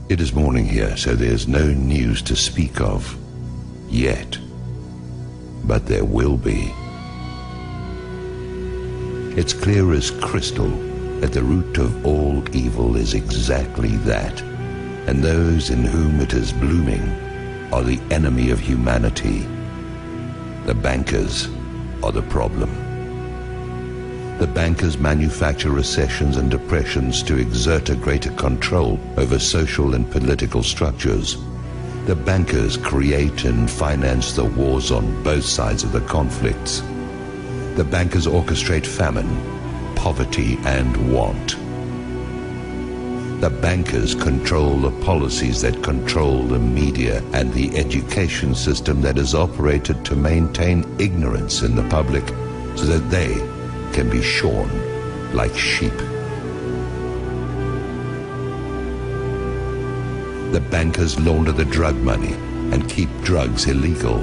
It is morning here, so there's no news to speak of yet. But there will be. It's clear as crystal that the root of all evil is exactly that, and those in whom it is blooming are the enemy of humanity. The bankers are the problem. The bankers manufacture recessions and depressions to exert a greater control over social and political structures. The bankers create and finance the wars on both sides of the conflicts. The bankers orchestrate famine, poverty, and want. The bankers control the policies that control the media and the education system that is operated to maintain ignorance in the public so that they can be shorn like sheep. The bankers launder the drug money and keep drugs illegal.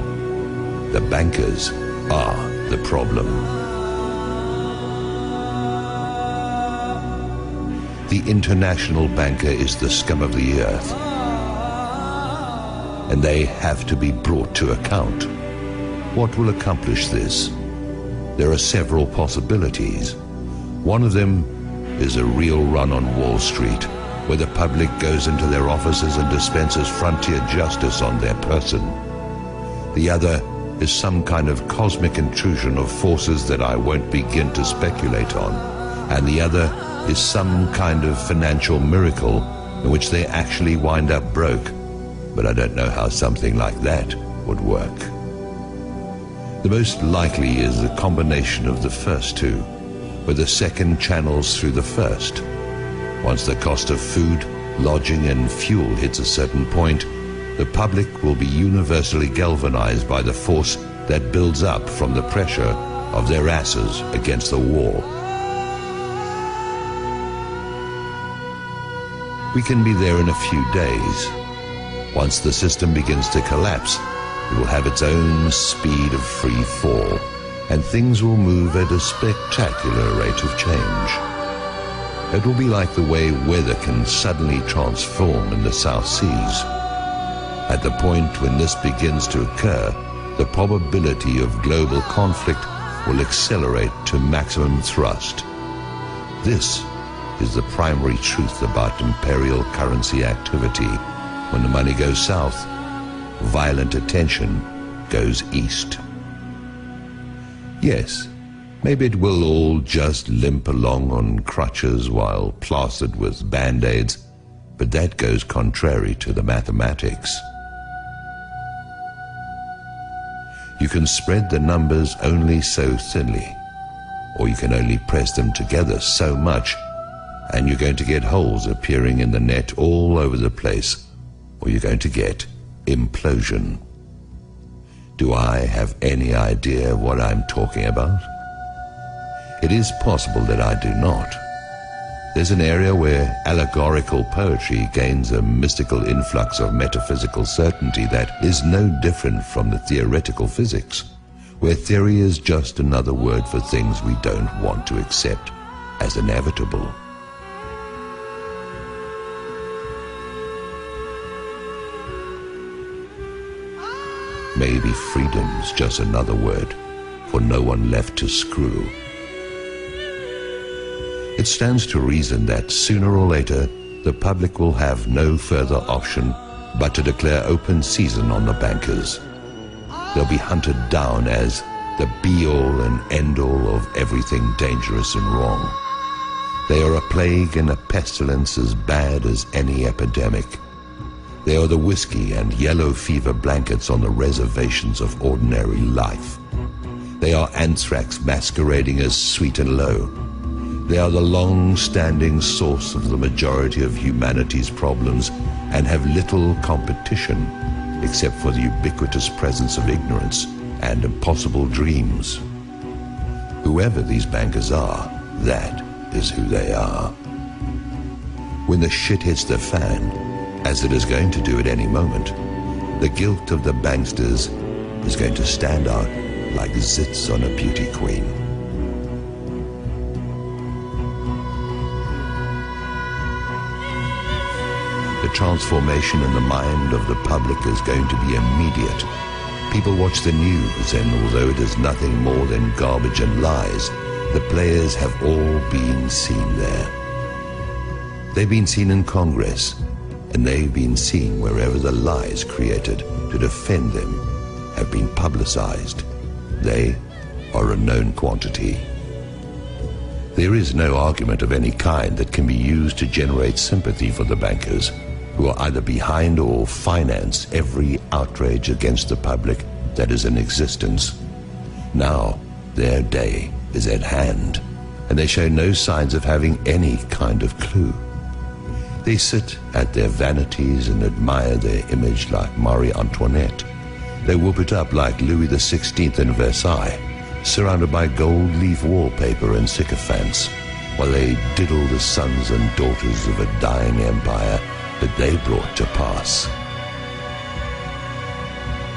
The bankers are the problem. The international banker is the scum of the earth, and they have to be brought to account. What will accomplish this? There are several possibilities. One of them is a real run on Wall Street, where the public goes into their offices and dispenses frontier justice on their person. The other is some kind of cosmic intrusion of forces that I won't begin to speculate on. And the other is some kind of financial miracle in which they actually wind up broke. But I don't know how something like that would work. The most likely is a combination of the first two, where the second channels through the first. Once the cost of food, lodging, and fuel hits a certain point, the public will be universally galvanized by the force that builds up from the pressure of their asses against the wall. We can be there in a few days. Once the system begins to collapse, it will have its own speed of free fall, and things will move at a spectacular rate of change. It will be like the way weather can suddenly transform in the South Seas. At the point when this begins to occur, the probability of global conflict will accelerate to maximum thrust. This is the primary truth about imperial currency activity. When the money goes south, violent attention goes east. Yes, maybe it will all just limp along on crutches while plastered with band-aids, but that goes contrary to the mathematics. You can spread the numbers only so thinly, or you can only press them together so much, and you're going to get holes appearing in the net all over the place, or you're going to get implosion. Do I have any idea what I'm talking about? It is possible that I do not. There's an area where allegorical poetry gains a mystical influx of metaphysical certainty that is no different from the theoretical physics, where theory is just another word for things we don't want to accept as inevitable. Maybe freedom's just another word for no one left to screw. It stands to reason that sooner or later the public will have no further option but to declare open season on the bankers. They'll be hunted down as the be-all and end-all of everything dangerous and wrong. They are a plague and a pestilence as bad as any epidemic. They are the whiskey and yellow fever blankets on the reservations of ordinary life. They are anthrax masquerading as sweet and low. They are the long-standing source of the majority of humanity's problems and have little competition except for the ubiquitous presence of ignorance and impossible dreams. Whoever these bankers are, that is who they are. When the shit hits the fan, as it is going to do at any moment, the guilt of the banksters is going to stand out like zits on a beauty queen. The transformation in the mind of the public is going to be immediate. People watch the news, and although it is nothing more than garbage and lies, the players have all been seen there. They've been seen in Congress, and they've been seen wherever the lies created to defend them have been publicized. They are a known quantity. There is no argument of any kind that can be used to generate sympathy for the bankers, who are either behind or finance every outrage against the public that is in existence. Now, their day is at hand, and they show no signs of having any kind of clue. They sit at their vanities and admire their image like Marie Antoinette. They whoop it up like Louis XVI in Versailles, surrounded by gold leaf wallpaper and sycophants, while they diddle the sons and daughters of a dying empire that they brought to pass.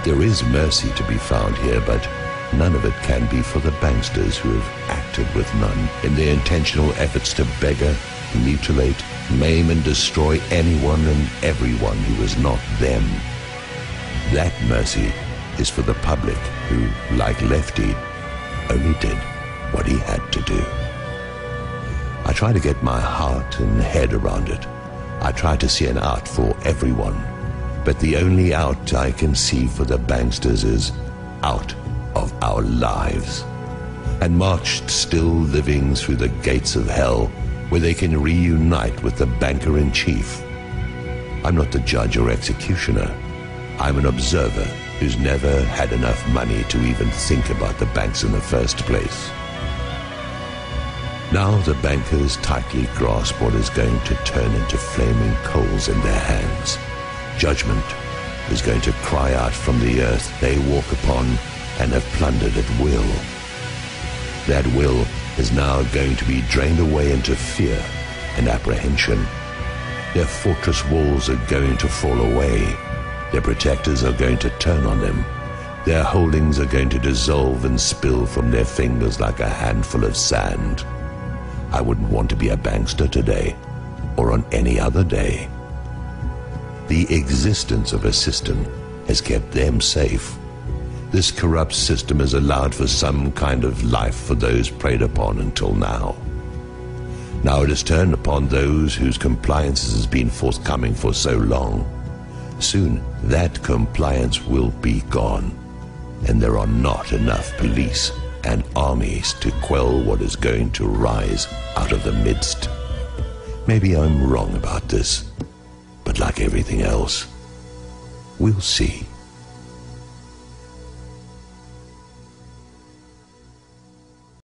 There is mercy to be found here, but none of it can be for the banksters who have acted with none in their intentional efforts to beggar, mutilate, maim and destroy anyone and everyone who is not them. That mercy is for the public who, like Lefty, only did what he had to do. I try to get my heart and head around it. I try to see an out for everyone, but the only out I can see for the banksters is out of our lives, and marched still living through the gates of hell, where they can reunite with the banker-in-chief. I'm not the judge or executioner. I'm an observer who's never had enough money to even think about the banks in the first place. Now the bankers tightly grasp what is going to turn into flaming coals in their hands. Judgment is going to cry out from the earth they walk upon and have plundered at will. That will is now going to be drained away into fear and apprehension. Their fortress walls are going to fall away. Their protectors are going to turn on them. Their holdings are going to dissolve and spill from their fingers like a handful of sand. I wouldn't want to be a bankster today, or on any other day. The existence of a system has kept them safe. This corrupt system has allowed for some kind of life for those preyed upon until now. Now it has turned upon those whose compliance has been forthcoming for so long. Soon that compliance will be gone, and there are not enough police and armies to quell what is going to rise out of the midst. Maybe I'm wrong about this, but like everything else, we'll see.